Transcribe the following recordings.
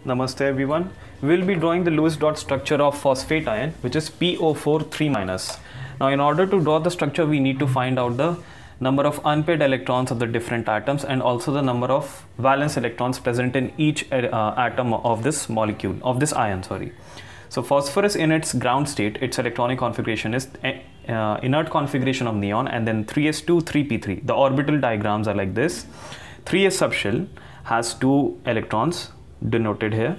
Namaste everyone. We will be drawing the Lewis dot structure of phosphate ion, which is PO4 3-. Now in order to draw the structure, we need to find out the number of unpaired electrons of the different atoms and also the number of valence electrons present in each atom of this molecule, of this ion, sorry. So phosphorus in its ground state, its electronic configuration is inert configuration of neon, and then 3s2, 3p3. The orbital diagrams are like this. 3s subshell has 2 electrons denoted here,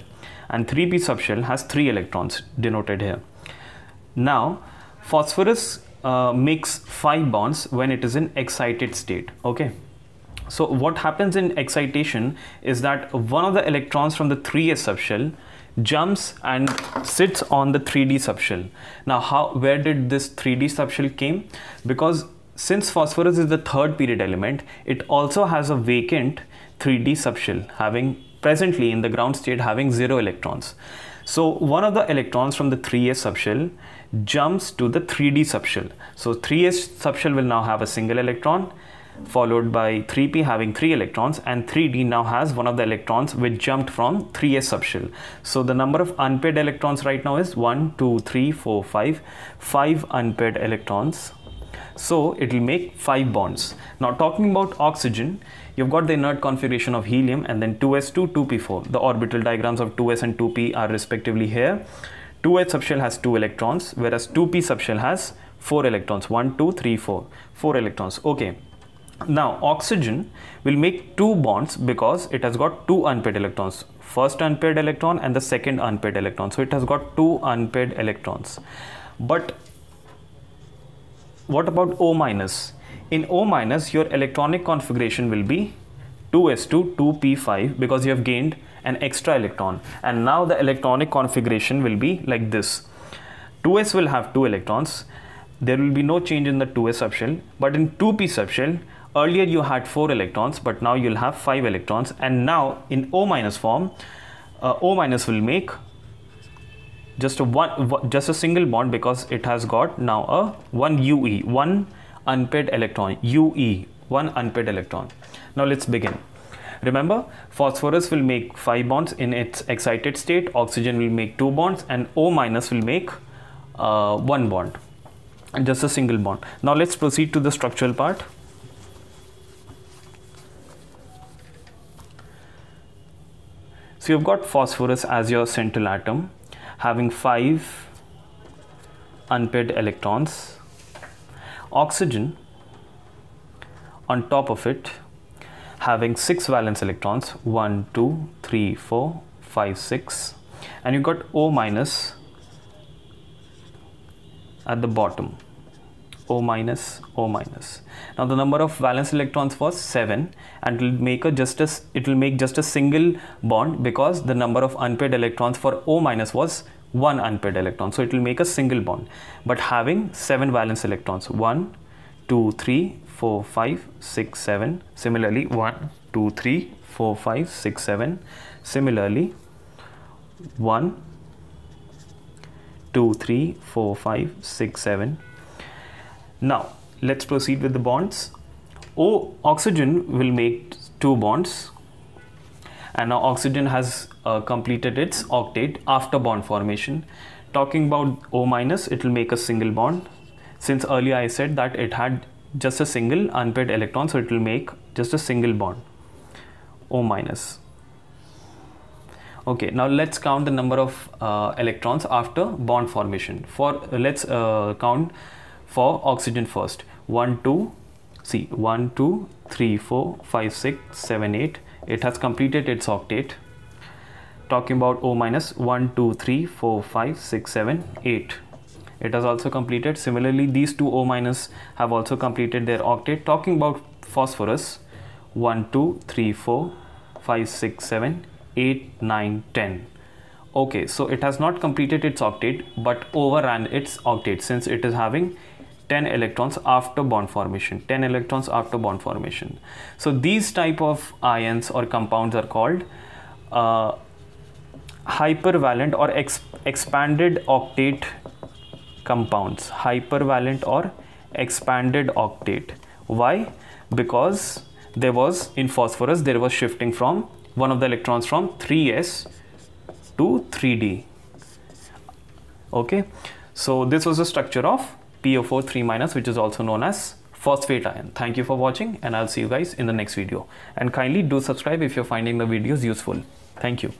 and 3p subshell has 3 electrons denoted here. Now phosphorus makes 5 bonds when it is in excited state. Okay, so what happens in excitation is that one of the electrons from the 3s subshell jumps and sits on the 3d subshell. Now where did this 3d subshell came? Because since phosphorus is the third period element, it also has a vacant 3d subshell having presently in the ground state having 0 electrons. So one of the electrons from the 3s subshell jumps to the 3d subshell. So 3s subshell will now have a single electron, followed by 3p having 3 electrons, and 3d now has one of the electrons which jumped from 3s subshell. So the number of unpaired electrons right now is 1, 2, 3, 4, 5 unpaired electrons. So it will make 5 bonds. Now talking about oxygen, you've got the inert configuration of helium, and then 2s2, 2p4. The orbital diagrams of 2s and 2p are respectively here. 2s subshell has 2 electrons, whereas 2p subshell has 4 electrons. 1, 2, 3, 4. 4 electrons. Okay. Now oxygen will make 2 bonds because it has got 2 unpaired electrons. First unpaired electron and the second unpaired electron. So it has got 2 unpaired electrons. But what about O minus? In O minus, your electronic configuration will be 2s2, 2p5 because you have gained an extra electron, and now the electronic configuration will be like this. 2s will have 2 electrons. There will be no change in the 2s subshell, but in 2p subshell, earlier you had 4 electrons, but now you'll have 5 electrons, and now in O minus form, O minus will make just a single bond because it has got now a 1 UE, 1 unpaired electron, UE, 1 unpaired electron. Now let's begin. Remember, phosphorus will make 5 bonds in its excited state, oxygen will make 2 bonds, and O minus will make 1 bond, just a single bond. Now let's proceed to the structural part. So you've got phosphorus as your central atom, having 5 unpaired electrons. Oxygen on top of it having 6 valence electrons, 1, 2, 3, 4, 5, 6, and you got O minus at the bottom. O minus, O minus. Now the number of valence electrons was 7, and it will make just a single bond because the number of unpaired electrons for O minus was 1 unpaired electron. So it will make a single bond, but having 7 valence electrons, 1, 2, 3, 4, 5, 6, 7. Similarly 1, 2, 3, 4, 5, 6, 7. Similarly 1, 2, 3, 4, 5, 6, 7. Now let's proceed with the bonds. Oxygen will make 2 bonds, and now oxygen has completed its octet after bond formation. Talking about O minus, it will make a single bond. Since earlier I said that it had just a single unpaired electron, so it will make just a single bond, O minus. Okay, now let's count the number of electrons after bond formation. Let's count for oxygen first. 1, 2, 3, 4, 5, 6, 7, 8. It has completed its octet. Talking about O minus, 1, 2, 3, 4, 5, 6, 7, 8. It has also completed. Similarly, these 2 O minus have also completed their octet. Talking about phosphorus, 1, 2, 3, 4, 5, 6, 7, 8, 9, 10. Okay, so it has not completed its octet but overran its octet since it is having 10 electrons after bond formation. 10 electrons after bond formation. So these type of ions or compounds are called hypervalent or expanded octet compounds. Hypervalent or expanded octet. Why? Because in phosphorus there was shifting from one of the electrons from 3s to 3D. Okay, so this was the structure of PO4 3-, which is also known as phosphate ion. Thank you for watching, and I'll see you guys in the next video. And kindly do subscribe if you're finding the videos useful. Thank you.